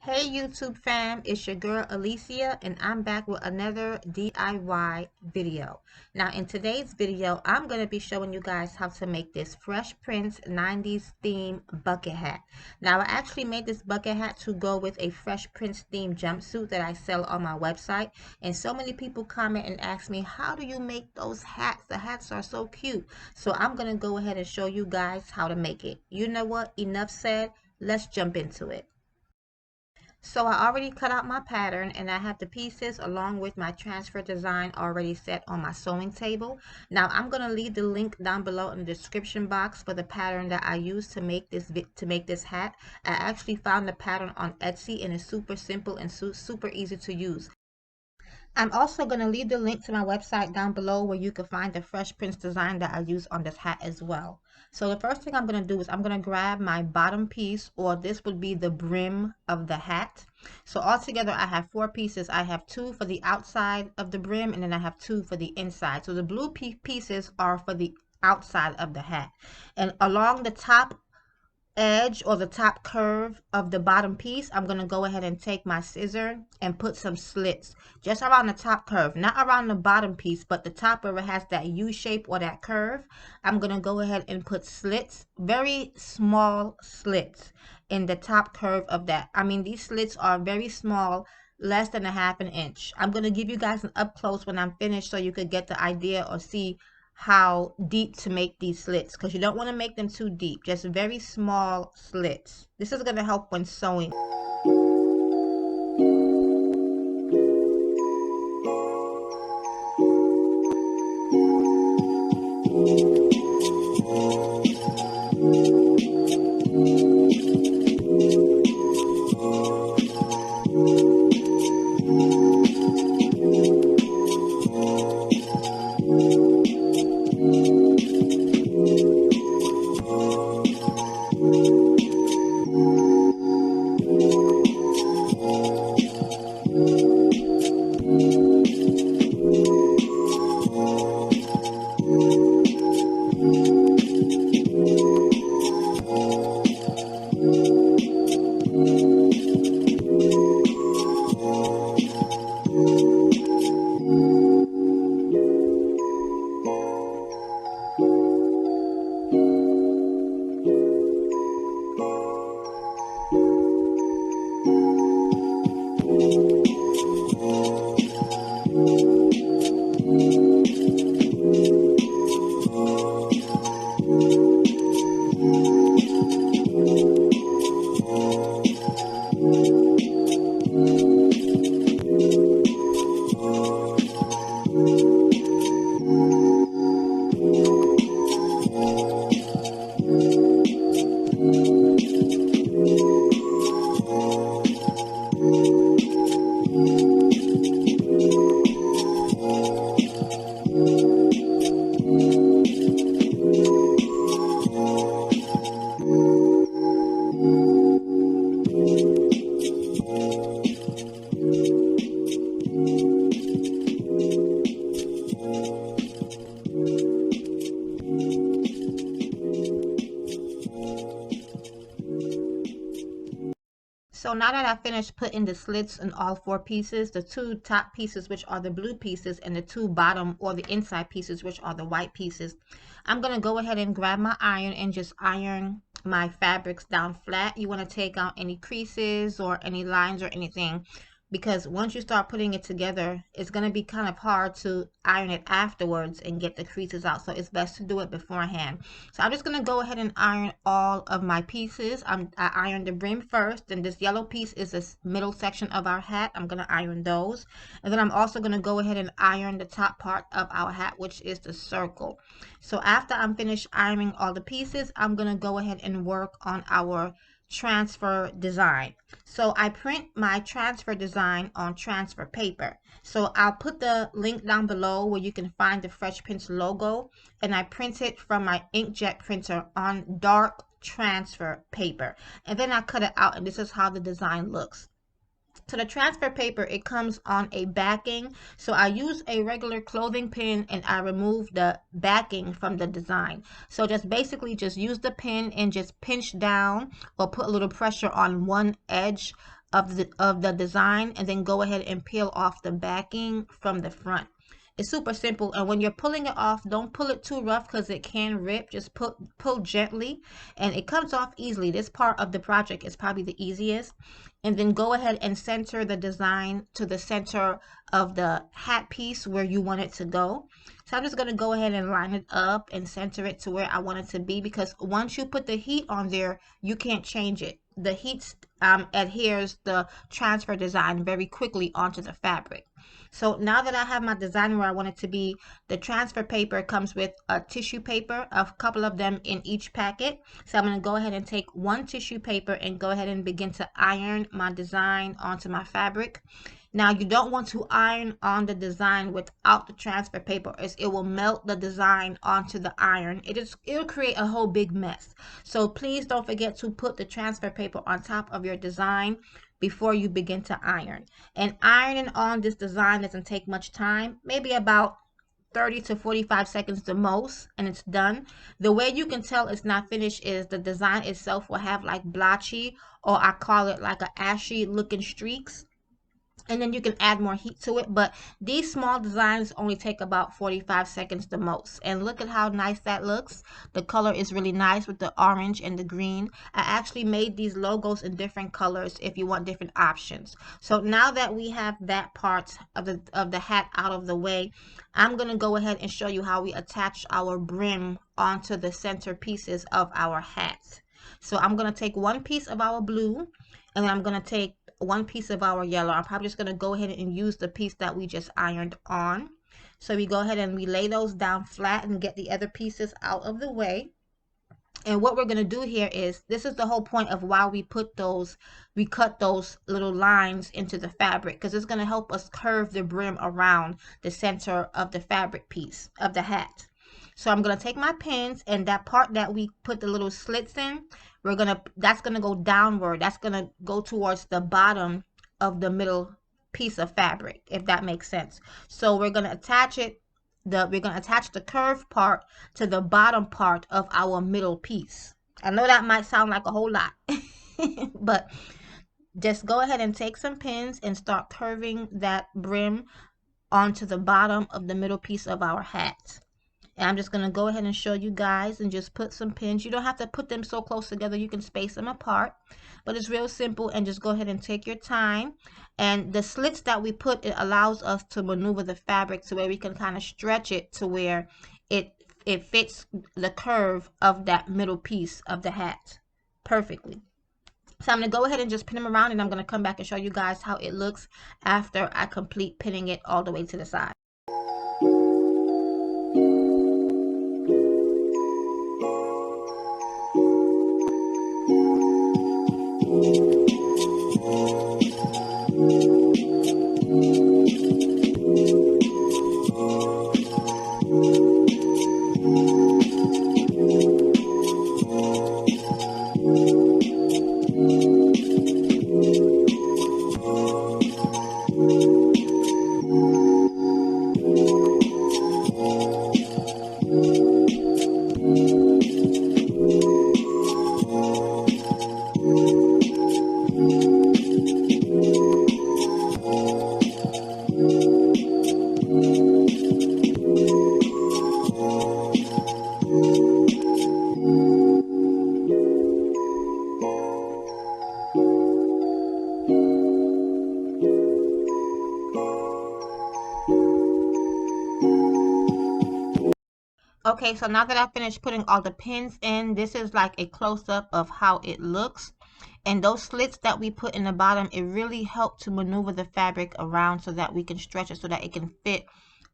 Hey YouTube fam, it's your girl Alicia and I'm back with another DIY video. Now in today's video, I'm going to be showing you guys how to make this Fresh Prince 90s theme bucket hat. Now I actually made this bucket hat to go with a Fresh Prince theme jumpsuit that I sell on my website. And so many people comment and ask me, how do you make those hats? The hats are so cute. So I'm going to go ahead and show you guys how to make it. You know what? Enough said. Let's jump into it. So I already cut out my pattern and I have the pieces along with my transfer design already set on my sewing table. Now I'm going to leave the link down below in the description box for the pattern that I used to make this hat. I actually found the pattern on Etsy and it's super simple and super easy to use. I'm also going to leave the link to my website down below where you can find the Fresh Prince design that I use on this hat as well. So the first thing I'm going to do is I'm going to grab my bottom piece, or this would be the brim of the hat. So altogether I have 4 pieces. I have 2 for the outside of the brim and then I have 2 for the inside. So the blue pieces are for the outside of the hat. And along the top edge or the top curve of the bottom piece, I'm going to go ahead and take my scissor and put some slits just around the top curve, not around the bottom piece, but the top where it has that U shape or that curve. I'm going to go ahead and put slits, very small slits in the top curve of that. I mean, these slits are very small, less than a half an inch. I'm going to give you guys an up close when I'm finished so you could get the idea or see how deep to make these slits, because you don't want to make them too deep, just very small slits. This is going to help when sewing. So now that I finished putting the slits in all 4 pieces, the 2 top pieces, which are the blue pieces, and the 2 bottom or the inside pieces, which are the white pieces, I'm going to go ahead and grab my iron and just iron my fabrics down flat. You want to take out any creases or any lines or anything, because once you start putting it together, it's going to be kind of hard to iron it afterwards and get the creases out. So it's best to do it beforehand. So I'm just going to go ahead and iron all of my pieces. I ironed the brim first, and this yellow piece is this middle section of our hat. I'm going to iron those. And then I'm also going to go ahead and iron the top part of our hat, which is the circle. So after I'm finished ironing all the pieces, I'm going to go ahead and work on our transfer design. So I print my transfer design on transfer paper. So I'll put the link down below where you can find the Fresh Prince logo, and I print it from my inkjet printer on dark transfer paper, and then I cut it out, and this is how the design looks. So the transfer paper, it comes on a backing. So I use a regular clothing pin and I remove the backing from the design. So just basically just use the pin and just pinch down or put a little pressure on one edge of the design, and then go ahead and peel off the backing from the front. It's super simple, and when you're pulling it off, don't pull it too rough because it can rip. Just pull gently, and it comes off easily. This part of the project is probably the easiest. And then go ahead and center the design to the center of the hat piece where you want it to go. So I'm just going to go ahead and line it up and center it to where I want it to be, because once you put the heat on there, you can't change it. The heat adheres the transfer design very quickly onto the fabric. So now that I have my design where I want it to be, the transfer paper comes with a tissue paper, a couple of them in each packet. So I'm going to go ahead and take one tissue paper and go ahead and begin to iron my design onto my fabric. Now you don't want to iron on the design without the transfer paper, as it will melt the design onto the iron. It'll create a whole big mess. So please don't forget to put the transfer paper on top of your design before you begin to iron. And ironing on this design doesn't take much time, maybe about 30 to 45 seconds the most, and it's done. The way you can tell it's not finished is the design itself will have like blotchy, or I call it like a ashy looking streaks, and then you can add more heat to it. But these small designs only take about 45 seconds the most. And look at how nice that looks. The color is really nice with the orange and the green. I actually made these logos in different colors if you want different options. So now that we have that part of the hat out of the way, I'm going to go ahead and show you how we attach our brim onto the center pieces of our hat. So I'm going to take one piece of our blue, and then I'm going to take one piece of our yellow. I'm probably just going to go ahead and use the piece that we just ironed on. So we go ahead and we lay those down flat and get the other pieces out of the way. And what we're going to do here is, this is the whole point of why we cut those little lines into the fabric, because it's going to help us curve the brim around the center of the fabric piece of the hat. So I'm going to take my pins, and that part that we put the little slits in, that's going to go downward. That's going to go towards the bottom of the middle piece of fabric, if that makes sense. So we're going to attach the curved part to the bottom part of our middle piece. I know that might sound like a whole lot, but just go ahead and take some pins and start curving that brim onto the bottom of the middle piece of our hat. And I'm just going to go ahead and show you guys and just put some pins. You don't have to put them so close together. You can space them apart. But it's real simple, and just go ahead and take your time. And the slits that we put, it allows us to maneuver the fabric to where we can kind of stretch it to where it fits the curve of that middle piece of the hat perfectly. So I'm going to go ahead and just pin them around, and I'm going to come back and show you guys how it looks after I complete pinning it all the way to the side. Okay, so now that I finished putting all the pins in, this is like a close-up of how it looks. And those slits that we put in the bottom, it really helped to maneuver the fabric around so that we can stretch it so that it can fit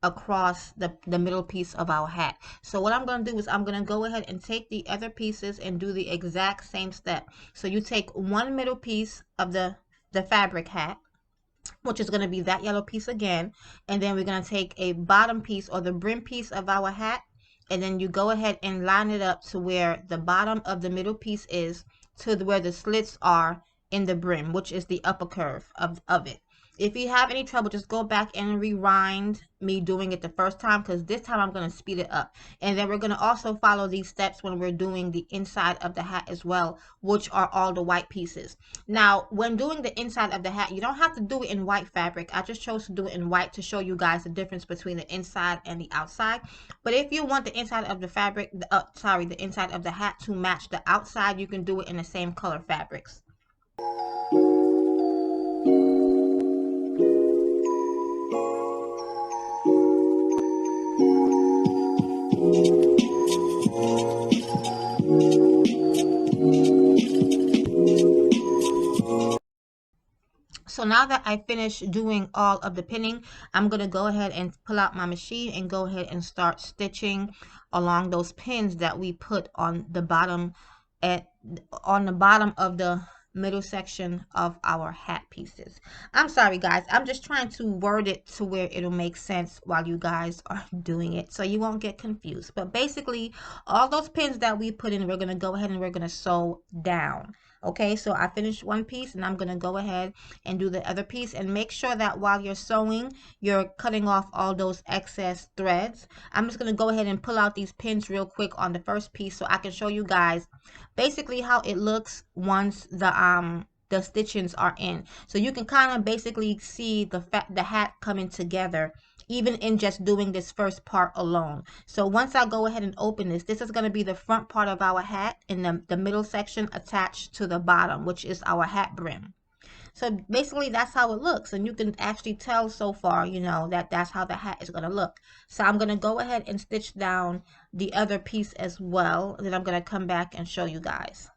across the middle piece of our hat. So what I'm going to do is I'm going to go ahead and take the other pieces and do the exact same step. So you take one middle piece of the fabric hat, which is going to be that yellow piece again, and then we're going to take a bottom piece or the brim piece of our hat, and then you go ahead and line it up to where the bottom of the middle piece is, to where the slits are in the brim, which is the upper curve of it. If you have any trouble, just go back and rewind me doing it the first time, because this time I'm going to speed it up. And then we're going to also follow these steps when we're doing the inside of the hat as well, which are all the white pieces. Now, when doing the inside of the hat, you don't have to do it in white fabric. I just chose to do it in white to show you guys the difference between the inside and the outside. But if you want the inside of the fabric, the inside of the hat to match the outside, you can do it in the same color fabrics. So now that I finished doing all of the pinning, I'm going to go ahead and pull out my machine and go ahead and start stitching along those pins that we put on the bottom of the middle section of our hat pieces. I'm sorry guys, I'm just trying to word it to where it'll make sense while you guys are doing it so you won't get confused. But basically, all those pins that we put in, we're going to go ahead and we're going to sew down. Okay, so I finished one piece and I'm going to go ahead and do the other piece, and make sure that while you're sewing, you're cutting off all those excess threads. I'm just going to go ahead and pull out these pins real quick on the first piece so I can show you guys basically how it looks once the stitchings are in. So you can kind of basically see the hat coming together even in just doing this first part alone. So once I go ahead and open this, this is going to be the front part of our hat, and the middle section attached to the bottom, which is our hat brim. So basically that's how it looks, and you can actually tell so far, you know, that that's how the hat is going to look. So I'm going to go ahead and stitch down the other piece as well, and then I'm going to come back and show you guys.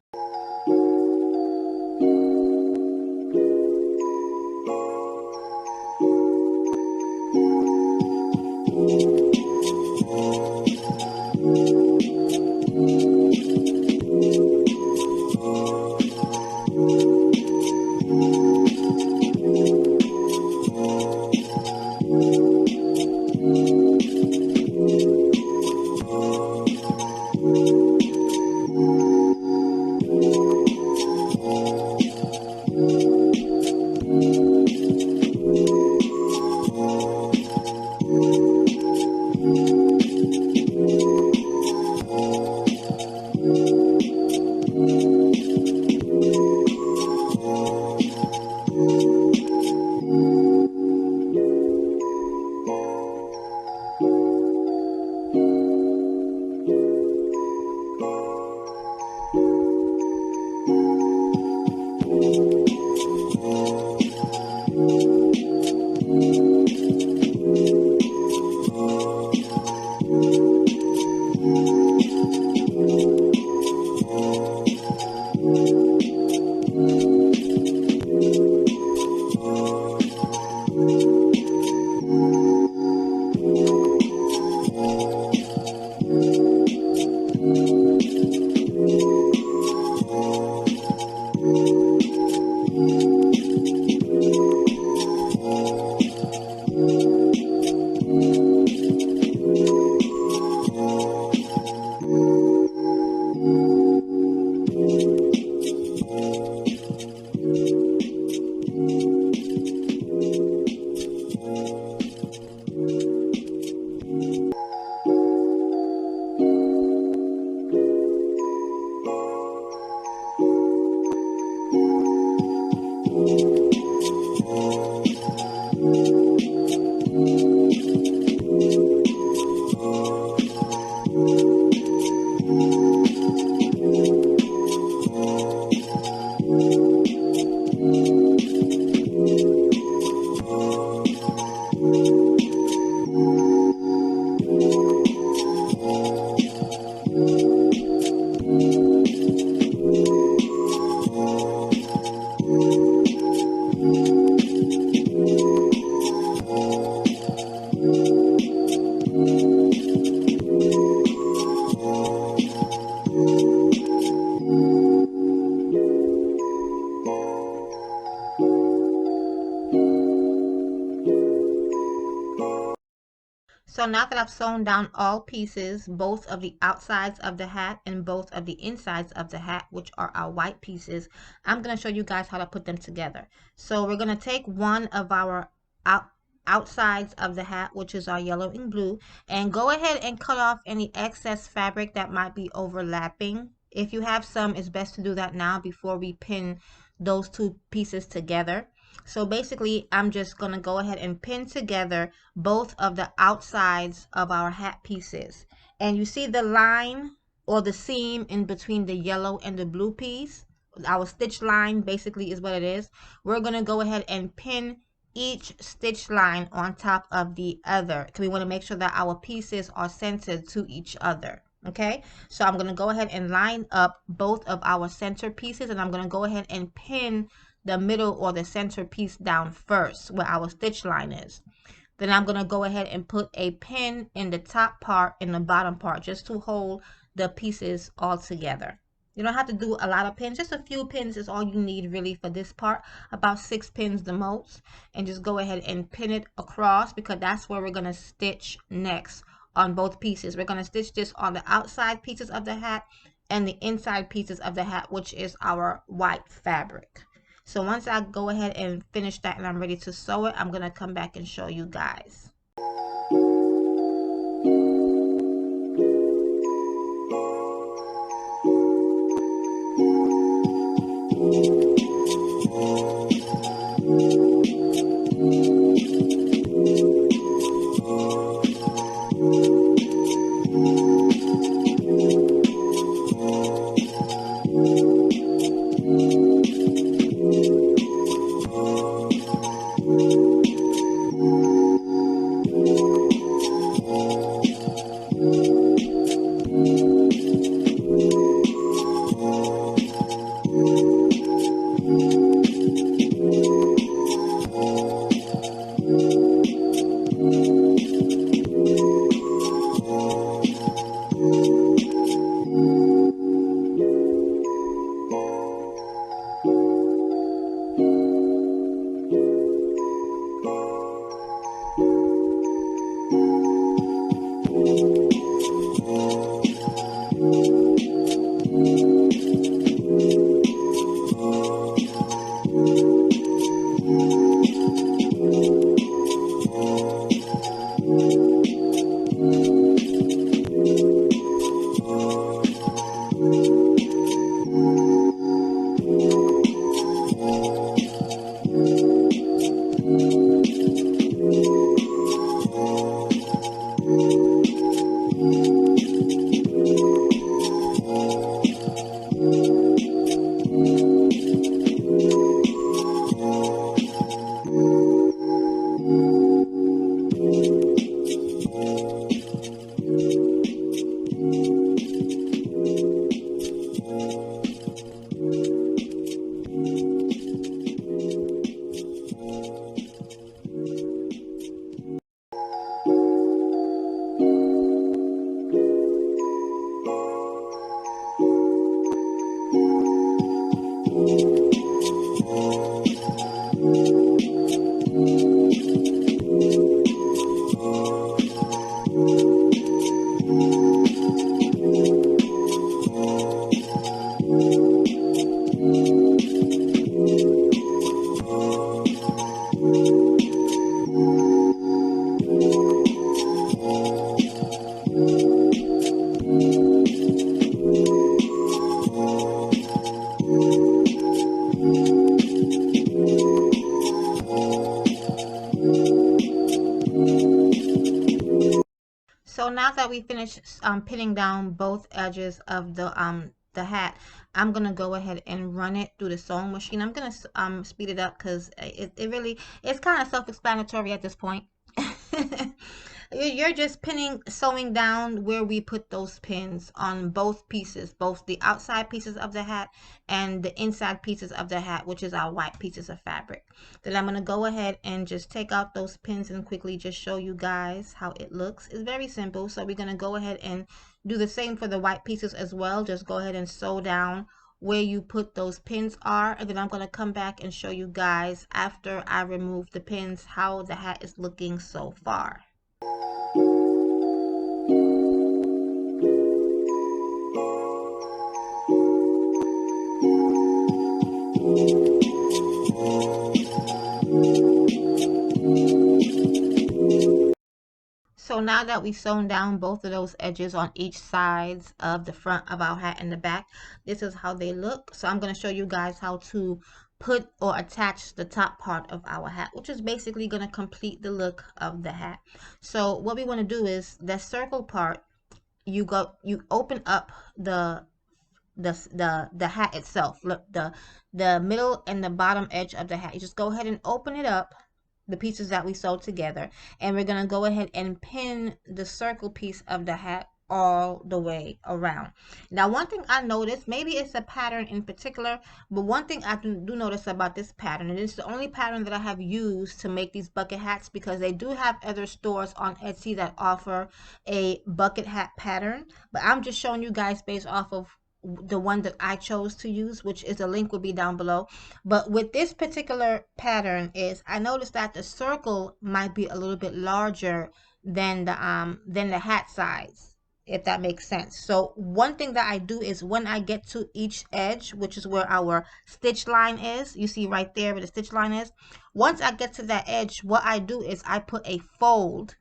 So now that I've sewn down all pieces, both of the outsides of the hat and both of the insides of the hat, which are our white pieces, I'm going to show you guys how to put them together. So we're going to take one of our outsides of the hat, which is our yellow and blue, and go ahead and cut off any excess fabric that might be overlapping. If you have some, it's best to do that now before we pin those two pieces together. So basically, I'm just going to go ahead and pin together both of the outsides of our hat pieces. And you see the line or the seam in between the yellow and the blue piece? Our stitch line basically is what it is. We're going to go ahead and pin each stitch line on top of the other. So we want to make sure that our pieces are centered to each other. Okay, so I'm going to go ahead and line up both of our center pieces, and I'm going to go ahead and pin the middle or the center piece down first where our stitch line is. Then I'm going to go ahead and put a pin in the top part and the bottom part just to hold the pieces all together. You don't have to do a lot of pins, just a few pins is all you need really for this part, about 6 pins the most, and just go ahead and pin it across because that's where we're going to stitch next on both pieces. We're going to stitch this on the outside pieces of the hat and the inside pieces of the hat, which is our white fabric. So once I go ahead and finish that and I'm ready to sew it, I'm going to come back and show you guys. So now that we finished pinning down both edges of the hat, I'm gonna go ahead and run it through the sewing machine. I'm gonna speed it up because it really it's kind of self-explanatory at this point. You're just sewing down where we put those pins on both pieces, both the outside pieces of the hat and the inside pieces of the hat, which is our white pieces of fabric. Then I'm going to go ahead and just take out those pins and quickly just show you guys how it looks. It's very simple. So we're going to go ahead and do the same for the white pieces as well. Just go ahead and sew down where you put those pins are, and then I'm going to come back and show you guys after I remove the pins how the hat is looking so far. So now that we've sewn down both of those edges on each sides of the front of our hat and the back, this is how they look. So I'm going to show you guys how to put or attach the top part of our hat, which is basically going to complete the look of the hat. So what we want to do is the circle part, you open up the hat itself. Look, the middle and the bottom edge of the hat, you just go ahead and open it up, the pieces that we sewed together, and we're going to go ahead and pin the circle piece of the hat all the way around. Now, one thing I noticed, maybe it's a pattern in particular, but one thing I do notice about this pattern, and it's the only pattern that I have used to make these bucket hats, because they do have other stores on Etsy that offer a bucket hat pattern, but I'm just showing you guys based off of the one that I chose to use, which is, a link will be down below. But with this particular pattern is, I noticed that the circle might be a little bit larger than the hat size, if that makes sense. So one thing that I do is, when I get to each edge, which is where our stitch line is, you see right there where the stitch line is, once I get to that edge, what I do is I put a fold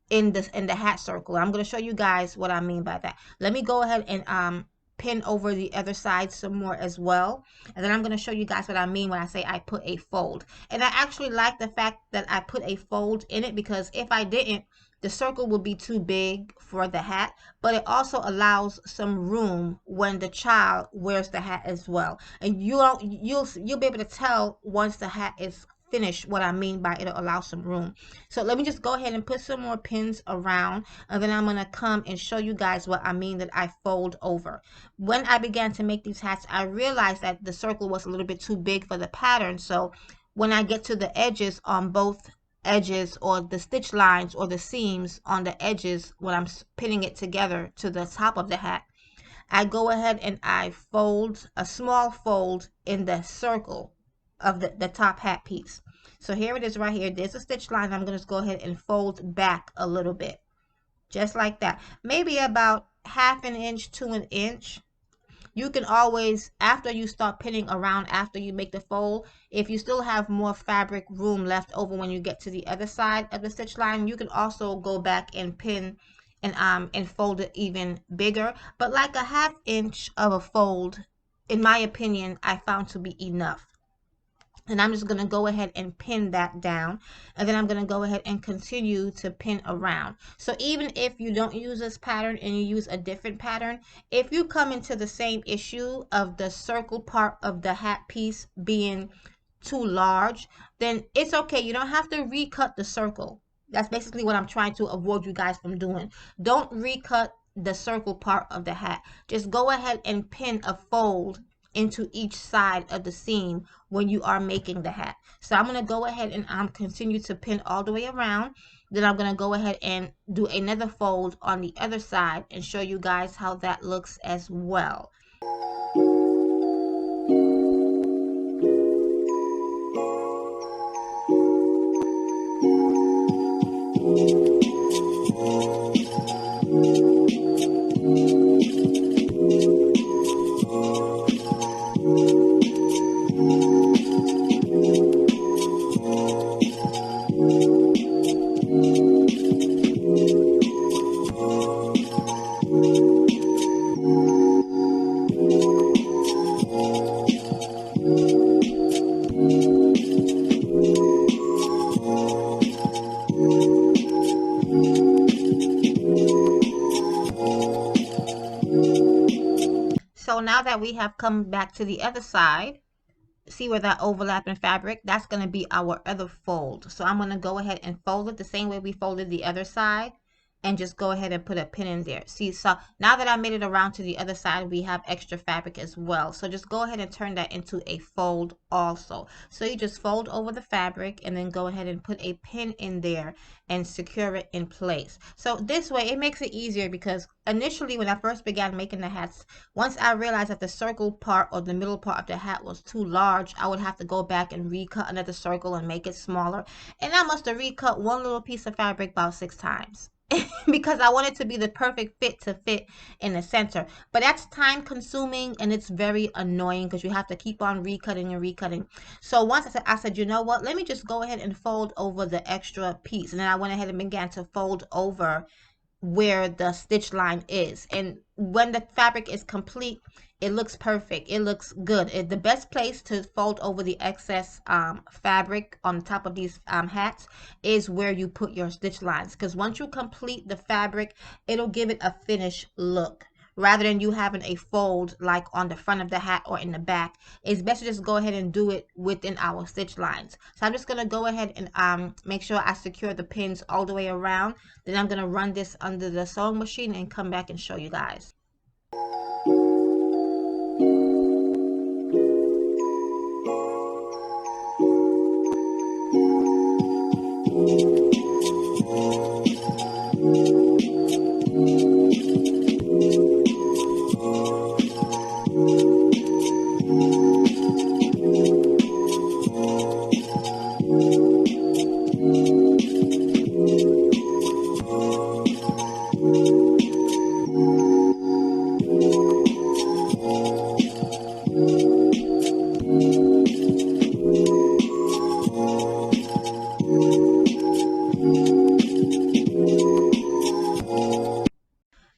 in the hat circle. I'm going to show you guys what I mean by that. Let me go ahead and pin over the other side some more as well, and then I'm going to show you guys what I mean when I say I put a fold. And I actually like the fact that I put a fold in it, because if I didn't, the circle would be too big for the hat, but it also allows some room when the child wears the hat as well. And you'll be able to tell once the hat is finish what I mean by it'll allow some room. So let me just go ahead and put some more pins around, and then I'm going to come and show you guys what I mean that I fold over. When I began to make these hats, I realized that the circle was a little bit too big for the pattern. So when I get to the edges on both edges, or the stitch lines or the seams on the edges, when I'm pinning it together to the top of the hat, I go ahead and I fold a small fold in the circle of the top hat piece. So here it is right here. There's a stitch line. I'm going to go ahead and fold back a little bit, just like that. Maybe about 1/2 inch to 1 inch. You can always, after you start pinning around, after you make the fold, if you still have more fabric room left over when you get to the other side of the stitch line, you can also go back and pin and fold it even bigger. But like a 1/2 inch of a fold, in my opinion, I found to be enough. And I'm just going to go ahead and pin that down, and then I'm going to go ahead and continue to pin around. So even if you don't use this pattern and you use a different pattern, if you come into the same issue of the circle part of the hat piece being too large, then it's okay. You don't have to recut the circle. That's basically what I'm trying to avoid you guys from doing. Don't recut the circle part of the hat. Just go ahead and pin a fold into each side of the seam when you are making the hat. So I'm going to go ahead and continue to pin all the way around. Then I'm going to go ahead and do another fold on the other side and show you guys how that looks as well. So now that we have come back to the other side, see where that overlapping fabric, that's going to be our other fold. So I'm going to go ahead and fold it the same way we folded the other side, and just go ahead and put a pin in there. See, so now that I made it around to the other side, we have extra fabric as well. So just go ahead and turn that into a fold also. So you just fold over the fabric and then go ahead and put a pin in there and secure it in place. So this way it makes it easier, because initially when I first began making the hats, once I realized that the circle part or the middle part of the hat was too large, I would have to go back and recut another circle and make it smaller. And I must have recut one little piece of fabric about 6 times. because I want it to be the perfect fit to fit in the center. But that's time consuming and it's very annoying because you have to keep on recutting and recutting. So once I said, you know what, let me just go ahead and fold over the extra piece. And then I went ahead and began to fold over where the stitch line is, and when the fabric is complete, it looks perfect, it looks good. The best place to fold over the excess fabric on top of these hats is where you put your stitch lines, because once you complete the fabric, it'll give it a finished look rather than you having a fold like on the front of the hat or in the back. It's best to just go ahead and do it within our stitch lines. So I'm just going to go ahead and make sure I secure the pins all the way around. Then I'm going to run this under the sewing machine and come back and show you guys.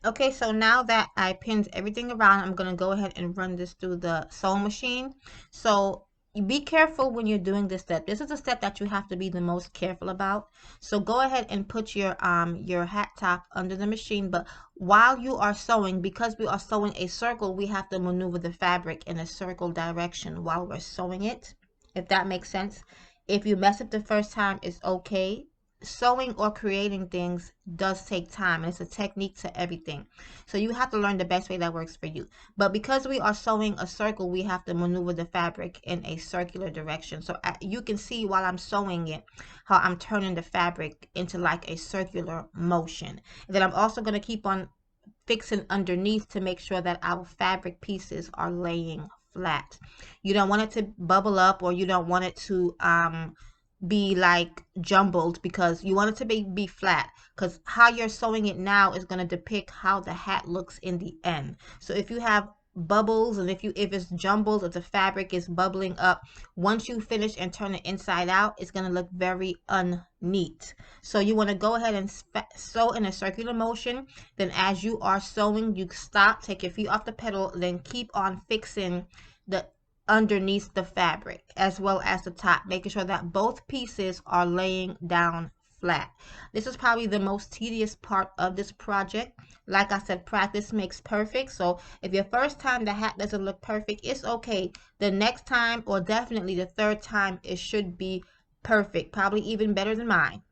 Okay, so now that I pinned everything around, I'm going to go ahead and run this through the sewing machine. So be careful when you're doing this step. This is a step that you have to be the most careful about. So go ahead and put your hat top under the machine, but while you are sewing, because we are sewing a circle, we have to maneuver the fabric in a circle direction while we're sewing it, if that makes sense. If you mess up the first time, it's okay. Sewing or creating things does take time, and it's a technique to everything. So you have to learn the best way that works for you. But because we are sewing a circle, we have to maneuver the fabric in a circular direction. So you can see while I'm sewing it how I'm turning the fabric into like a circular motion. And then I'm also going to keep on fixing underneath to make sure that our fabric pieces are laying flat. You don't want it to bubble up, or you don't want it to be like jumbled, because you want it to be flat, because how you're sewing it now is going to depict how the hat looks in the end. So if you have bubbles, and if it's jumbled, if the fabric is bubbling up, once you finish and turn it inside out, it's going to look very unneat. So you want to go ahead and sew in a circular motion. Then as you are sewing, you stop, take your feet off the pedal, then keep on fixing the underneath the fabric as well as the top, making sure that both pieces are laying down flat. This is probably the most tedious part of this project. Like I said, practice makes perfect. So if your first time the hat doesn't look perfect, it's okay. The next time, or definitely the third time, it should be perfect, probably even better than mine.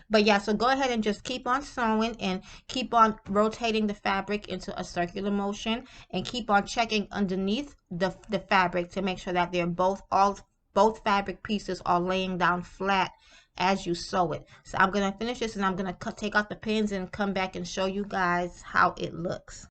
But yeah, so go ahead and just keep on sewing and keep on rotating the fabric into a circular motion, and keep on checking underneath the fabric to make sure that they're both fabric pieces are laying down flat as you sew it. So I'm going to finish this, and I'm going to take out the pins and come back and show you guys how it looks.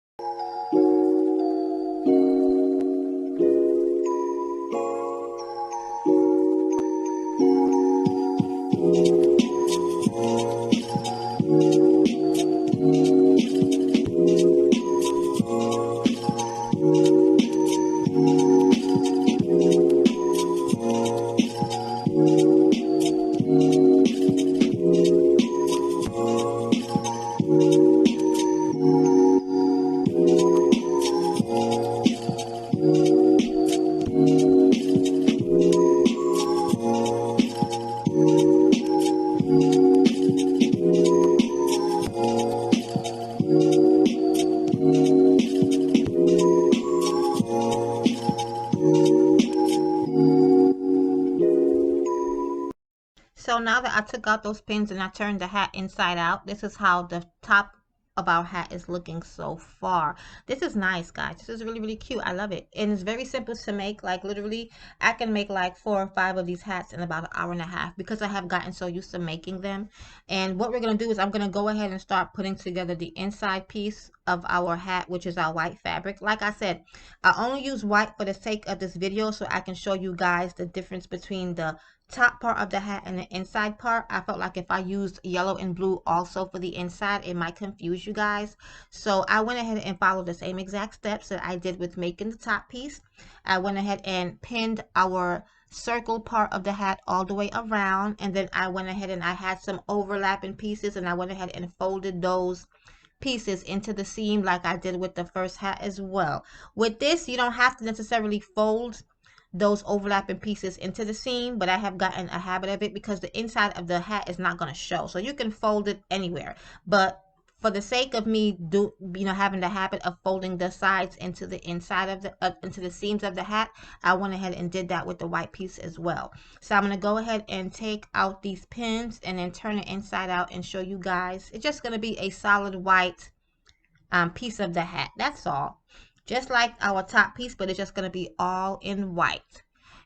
So now that I took out those pins and I turned the hat inside out, this is how the top of our hat is looking so far. This is nice, guys. This is really, really cute. I love it. And it's very simple to make. Like literally, I can make like 4 or 5 of these hats in about an hour and a half, because I have gotten so used to making them. And what we're going to do is I'm going to go ahead and start putting together the inside piece of our hat, which is our white fabric. Like I said, I only use white for the sake of this video, so I can show you guys the difference between the top part of the hat and the inside part. I felt like if I used yellow and blue also for the inside, it might confuse you guys. So I went ahead and followed the same exact steps that I did with making the top piece. I went ahead and pinned our circle part of the hat all the way around, and then I went ahead and I had some overlapping pieces, and I went ahead and folded those pieces into the seam like I did with the first hat as well. With this, you don't have to necessarily fold those overlapping pieces into the seam, but I have gotten a habit of it because the inside of the hat is not going to show, so you can fold it anywhere. But for the sake of me having the habit of folding the sides into the inside of the into the seams of the hat, I went ahead and did that with the white piece as well. So I'm going to go ahead and take out these pins and then turn it inside out and show you guys. It's just going to be a solid white piece of the hat. That's all. Just like our top piece, but it's just going to be all in white.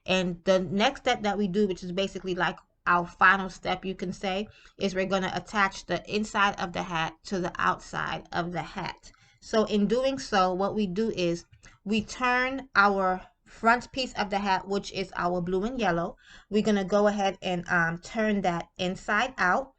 And the next step that we do, which is basically like our final step, you can say, is we're going to attach the inside of the hat to the outside of the hat. So in doing so, what we do is we turn our front piece of the hat, which is our blue and yellow. We're going to go ahead and turn that inside out.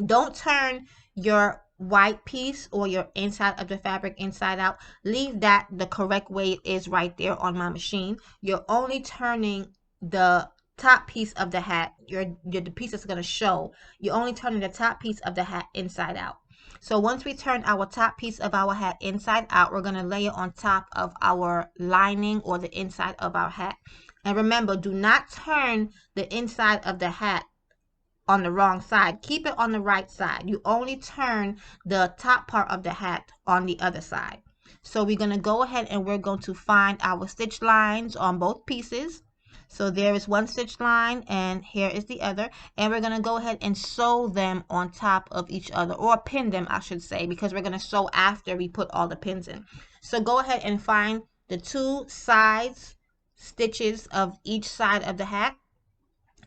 Don't turn your white piece or your inside of the fabric inside out. Leave that the correct way it is right there on my machine. You're only turning the top piece of the hat, the piece that's going to show. You're only turning the top piece of the hat inside out. So once we turn our top piece of our hat inside out, we're going to lay it on top of our lining or the inside of our hat. And remember, do not turn the inside of the hat on the wrong side. Keep it on the right side. You only turn the top part of the hat on the other side. So we're going to go ahead and we're going to find our stitch lines on both pieces. So there is one stitch line and here is the other, and we're going to go ahead and sew them on top of each other, or pin them I should say, because we're going to sew after we put all the pins in. So go ahead and find the two sides stitches of each side of the hat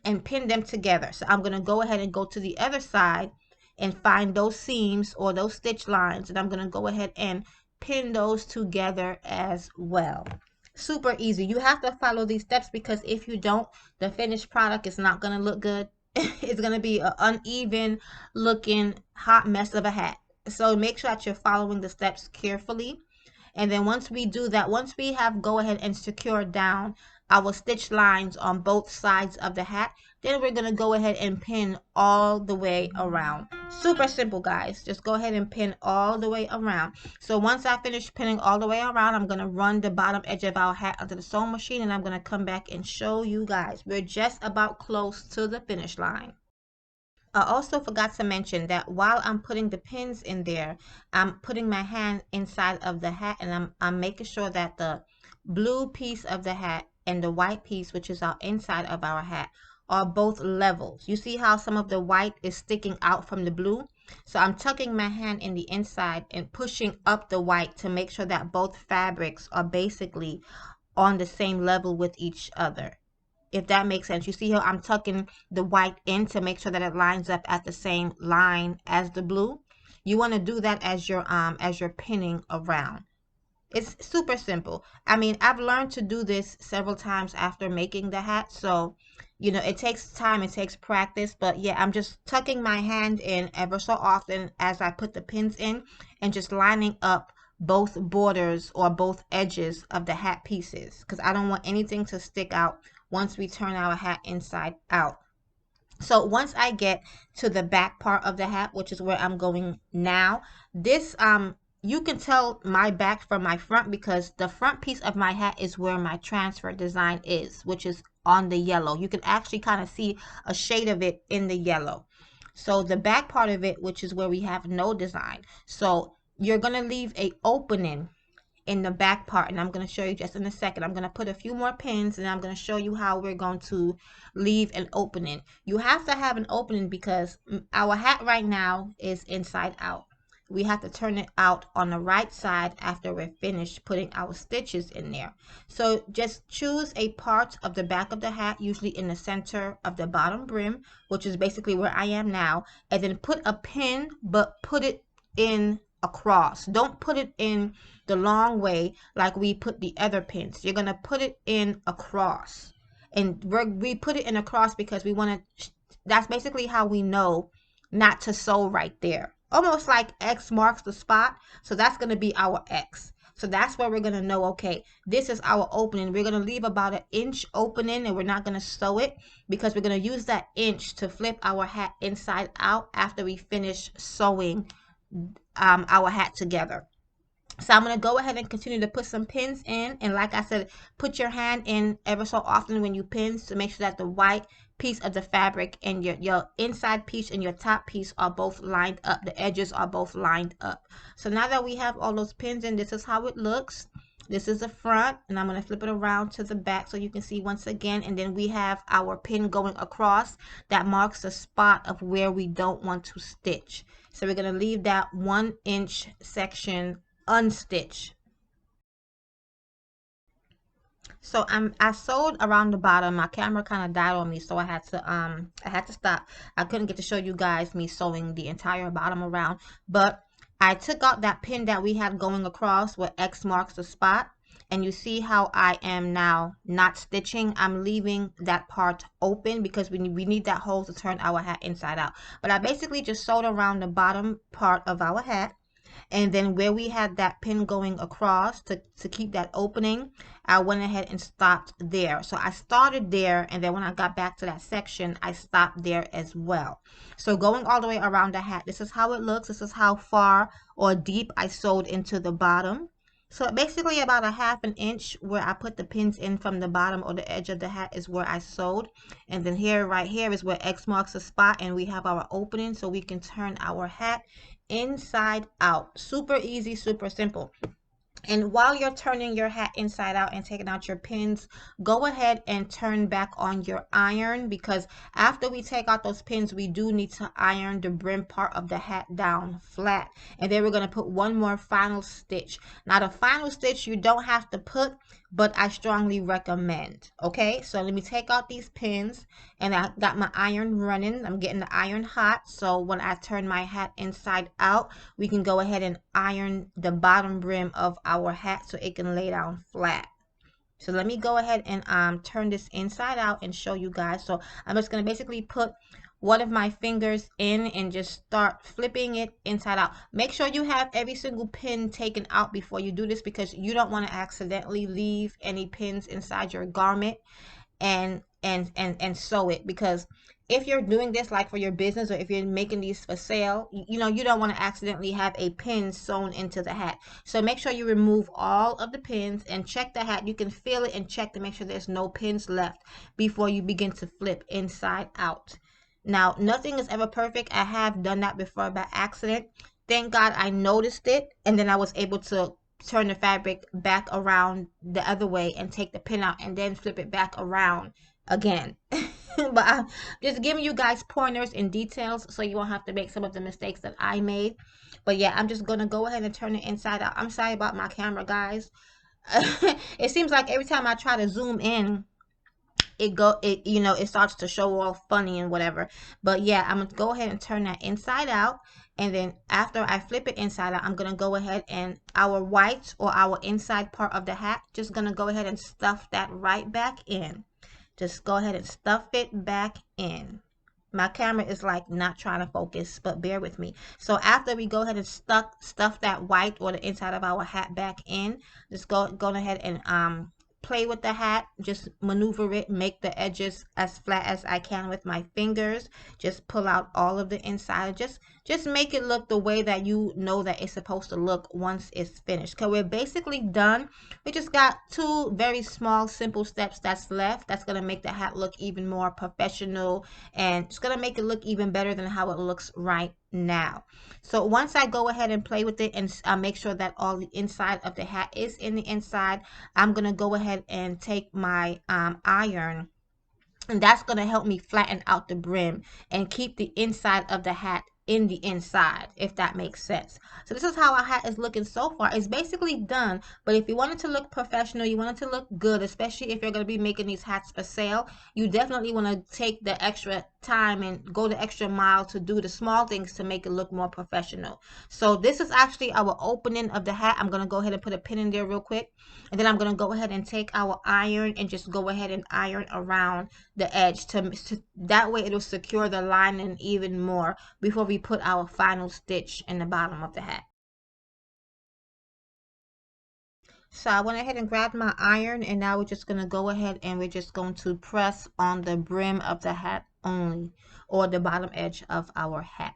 and pin them together. So I'm going to go ahead and go to the other side and find those seams or those stitch lines, and I'm going to go ahead and pin those together as well. Super easy. You have to follow these steps because if you don't, the finished product is not going to look good. It's going to be an uneven looking hot mess of a hat. So make sure that you're following the steps carefully. And then once we do that, once we have go ahead and secure down our stitch lines on both sides of the hat, then we're going to go ahead and pin all the way around. Super simple, guys. Just go ahead and pin all the way around. So once I finish pinning all the way around, I'm going to run the bottom edge of our hat onto the sewing machine, and I'm going to come back and show you guys. We're just about close to the finish line. I also forgot to mention that while I'm putting the pins in there, I'm putting my hand inside of the hat, and I'm making sure that the blue piece of the hat and the white piece, which is our inside of our hat, are both levels. You see how some of the white is sticking out from the blue? So I'm tucking my hand in the inside and pushing up the white to make sure that both fabrics are basically on the same level with each other, if that makes sense. You see how I'm tucking the white in to make sure that it lines up at the same line as the blue. You want to do that as you're pinning around. It's super simple. I mean, I've learned to do this several times after making the hat, so it takes time, it takes practice, but yeah, I'm just tucking my hand in ever so often as I put the pins in and just lining up both borders or both edges of the hat pieces, because I don't want anything to stick out once we turn our hat inside out. So once I get to the back part of the hat, which is where I'm going now, this you can tell my back from my front because the front piece of my hat is where my transfer design is, which is on the yellow. You can actually kind of see a shade of it in the yellow. So the back part of it, which is where we have no design. So you're going to leave a opening in the back part, and I'm going to show you just in a second. I'm going to put a few more pins and I'm going to show you how we're going to leave an opening. You have to have an opening because our hat right now is inside out. We have to turn it out on the right side after we're finished putting our stitches in there. So just choose a part of the back of the hat, usually in the center of the bottom brim, which is basically where I am now, and then put a pin, but put it in across. Don't put it in the long way like we put the other pins. You're going to put it in across. And we put it in a cross because we want to, that's basically how we know not to sew right there. Almost like X marks the spot. So that's going to be our X. So that's where we're going to know, okay, this is our opening. We're going to leave about an inch opening, and we're not going to sew it because we're going to use that inch to flip our hat inside out after we finish sewing our hat together. So I'm going to go ahead and continue to put some pins in. And like I said, put your hand in ever so often when you pin to make sure that the white piece of the fabric and your inside piece and your top piece are both lined up. The edges are both lined up. So now that we have all those pins in, this is how it looks. This is the front, and I'm going to flip it around to the back so you can see once again. And then we have our pin going across that marks the spot of where we don't want to stitch. So we're going to leave that 1 inch section unstitched. So I sewed around the bottom. My camera kind of died on me, so I had to stop. I couldn't get to show you guys me sewing the entire bottom around, but I took out that pin that we had going across where X marks the spot, and you see how I am now not stitching. I'm leaving that part open because we need that hole to turn our hat inside out. But I basically just sewed around the bottom part of our hat. And then where we had that pin going across to keep that opening, I went ahead and stopped there. So I started there, and then when I got back to that section, I stopped there as well. So going all the way around the hat, this is how it looks. This is how far or deep I sewed into the bottom. So basically about a ½ inch where I put the pins in from the bottom or the edge of the hat is where I sewed. And then here, right here is where X marks the spot, and we have our opening so we can turn our hat inside out. Super easy, super simple. And while you're turning your hat inside out and taking out your pins, go ahead and turn back on your iron, because after we take out those pins, we do need to iron the brim part of the hat down flat. And then we're going to put one more final stitch. Now the final stitch you don't have to put, but I strongly recommend. Okay, so let me take out these pins, and I got my iron running. I'm getting the iron hot, so when I turn my hat inside out, we can go ahead and iron the bottom brim of our hat so it can lay down flat. So let me go ahead and turn this inside out and show you guys. So I'm just going to basically put one of my fingers in and just start flipping it inside out. Make sure you have every single pin taken out before you do this, because you don't want to accidentally leave any pins inside your garment and sew it. Because if you're doing this like for your business, or if you're making these for sale, you know, you don't want to accidentally have a pin sewn into the hat. So make sure you remove all of the pins and check the hat. You can feel it and check to make sure there's no pins left before you begin to flip inside out. Now, nothing is ever perfect. I have done that before by accident. Thank God I noticed it, and then I was able to turn the fabric back around the other way and take the pin out and then flip it back around again. But I'm just giving you guys pointers and details so you won't have to make some of the mistakes that I made. But yeah, I'm just gonna go ahead and turn it inside out. I'm sorry about my camera, guys. It seems like every time I try to zoom in, it starts to show all funny and whatever. But yeah, I'm gonna go ahead and turn that inside out, and then after I flip it inside out, I'm gonna go ahead and our white or our inside part of the hat, just gonna go ahead and stuff that right back in. Just go ahead and stuff it back in. My camera is like not trying to focus, but bear with me. So after we go ahead and stuff that white or the inside of our hat back in, just go ahead and play with the hat, just maneuver it, make the edges as flat as I can with my fingers. Just pull out all of the inside. Just make it look the way that you know that it's supposed to look once it's finished. Okay, we're basically done. We just got 2 very small, simple steps that's left. That's gonna make the hat look even more professional, and it's gonna make it look even better than how it looks right now. So once I go ahead and play with it and make sure that all the inside of the hat is in the inside, I'm gonna go ahead and take my iron, and that's going to help me flatten out the brim and keep the inside of the hat in the inside, if that makes sense. So this is how our hat is looking so far. It's basically done, but if you want it to look professional, you want it to look good, especially if you're going to be making these hats for sale, you definitely want to take the extra time and go the extra mile to do the small things to make it look more professional. So this is actually our opening of the hat. I'm going to go ahead and put a pin in there real quick, and then I'm going to go ahead and take our iron and just go ahead and iron around the edge to that way it'll secure the lining even more before we put our final stitch in the bottom of the hat. So I went ahead and grabbed my iron, and now we're just going to go ahead and we're just going to press on the brim of the hat only, or the bottom edge of our hat.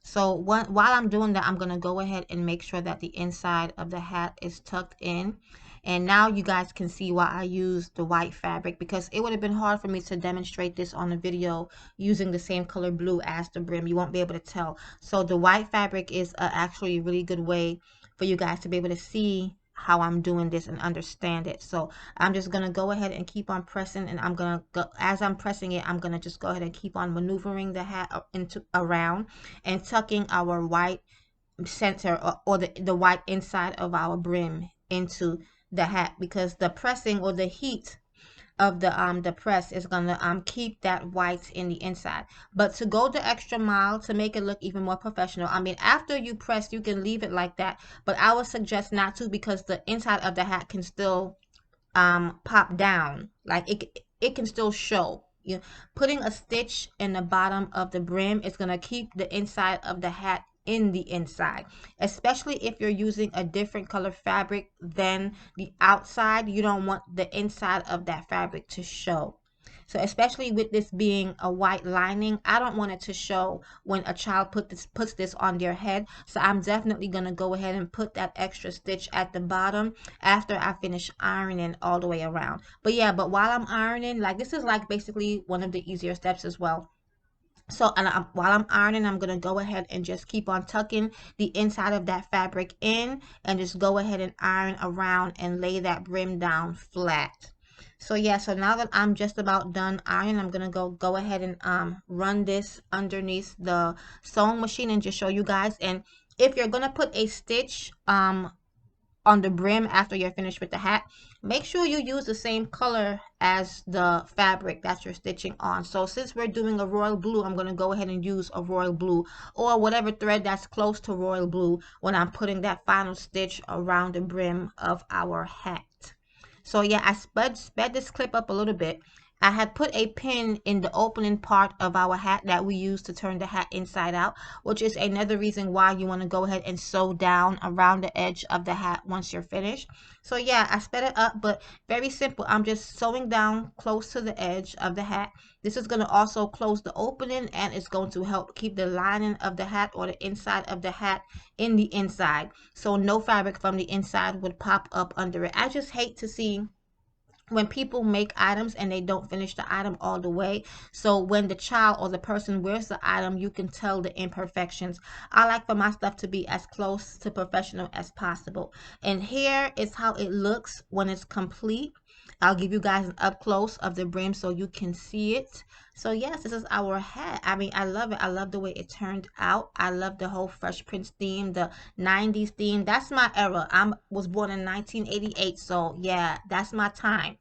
So while I'm doing that, I'm going to go ahead and make sure that the inside of the hat is tucked in. And now you guys can see why I used the white fabric, because it would have been hard for me to demonstrate this on a video using the same color blue as the brim. You won't be able to tell. So the white fabric is actually a really good way for you guys to be able to see how I'm doing this and understand it. So I'm just going to go ahead and keep on pressing, and I'm going to go, as I'm pressing it, I'm going to just go ahead and keep on maneuvering the hat up into around and tucking our white center, or the white inside of our brim into the hat, because the pressing or the heat of the press is gonna keep that white in the inside. But to go the extra mile to make it look even more professional, I mean, after you press, you can leave it like that, but I would suggest not to, because the inside of the hat can still pop down. Like it can still show. You know, putting a stitch in the bottom of the brim is going to keep the inside of the hat in the inside, especially if you're using a different color fabric than the outside. You don't want the inside of that fabric to show. So especially with this being a white lining, I don't want it to show when a child puts this on their head. So I'm definitely going to go ahead and put that extra stitch at the bottom after I finish ironing all the way around. But yeah, but while I'm ironing, like, this is like basically one of the easier steps as well. So while I'm ironing, I'm going to go ahead and just keep on tucking the inside of that fabric in, and just go ahead and iron around and lay that brim down flat. So yeah, so now that I'm just about done ironing, I'm going to go ahead and run this underneath the sewing machine and just show you guys. And if you're going to put a stitch on the brim after you're finished with the hat, make sure you use the same color as the fabric that you're stitching on. So since we're doing a royal blue, I'm going to go ahead and use a royal blue, or whatever thread that's close to royal blue, when I'm putting that final stitch around the brim of our hat. So yeah, I sped this clip up a little bit. I had put a pin in the opening part of our hat that we use to turn the hat inside out, which is another reason why you want to go ahead and sew down around the edge of the hat once you're finished. So yeah, I sped it up, but very simple. I'm just sewing down close to the edge of the hat. This is going to also close the opening, and it's going to help keep the lining of the hat, or the inside of the hat, in the inside, so no fabric from the inside would pop up under it. I just hate to see when people make items and they don't finish the item all the way. So when the child or the person wears the item, you can tell the imperfections. I like for my stuff to be as close to professional as possible. And here is how it looks when it's complete. I'll give you guys an up close of the brim so you can see it. So yes, this is our hat. I mean, I love it. I love the way it turned out. I love the whole Fresh Prince theme, the 90s theme. That's my era. I was born in 1988, so yeah, that's my time.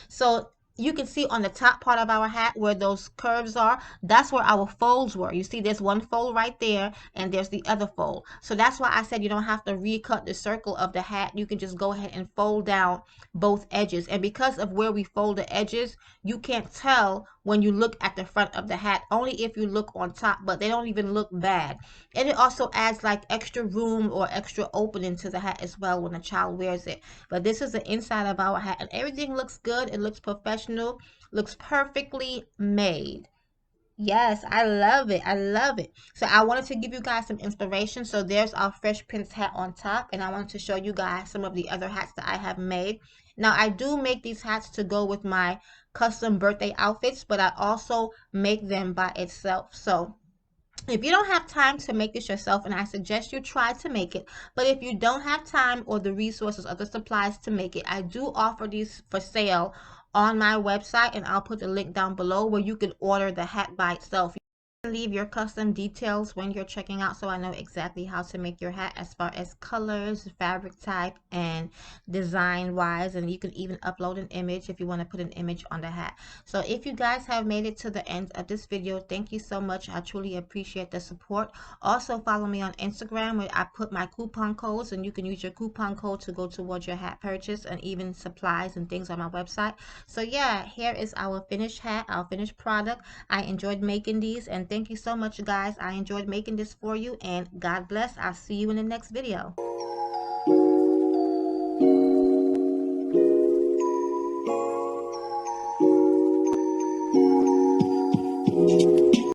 So you can see on the top part of our hat where those curves are, that's where our folds were. You see there's one fold right there, and there's the other fold. So that's why I said you don't have to recut the circle of the hat. You can just go ahead and fold down both edges. And because of where we fold the edges, you can't tell when you look at the front of the hat, only if you look on top, but they don't even look bad. And it also adds like extra room or extra opening to the hat as well when a child wears it. But this is the inside of our hat, and everything looks good. It looks professional, looks perfectly made. Yes, I love it. I love it. So I wanted to give you guys some inspiration. So there's our Fresh Prince hat on top, and I wanted to show you guys some of the other hats that I have made. Now, I do make these hats to go with my custom birthday outfits, but I also make them by itself. So if you don't have time to make this yourself, and I suggest you try to make it, but if you don't have time or the resources or the supplies to make it, I do offer these for sale on my website, and I'll put the link down below where you can order the hat by itself. leave your custom details when you're checking out, so I know exactly how to make your hat as far as colors, fabric type, and design wise. And you can even upload an image if you want to put an image on the hat. So if you guys have made it to the end of this video, thank you so much. I truly appreciate the support. Also follow me on Instagram, where I put my coupon codes, and you can use your coupon code to go towards your hat purchase and even supplies and things on my website. So yeah, here is our finished hat, our finished product. I enjoyed making these, and thank you so much, guys. I enjoyed making this for you, and God bless. I'll see you in the next video.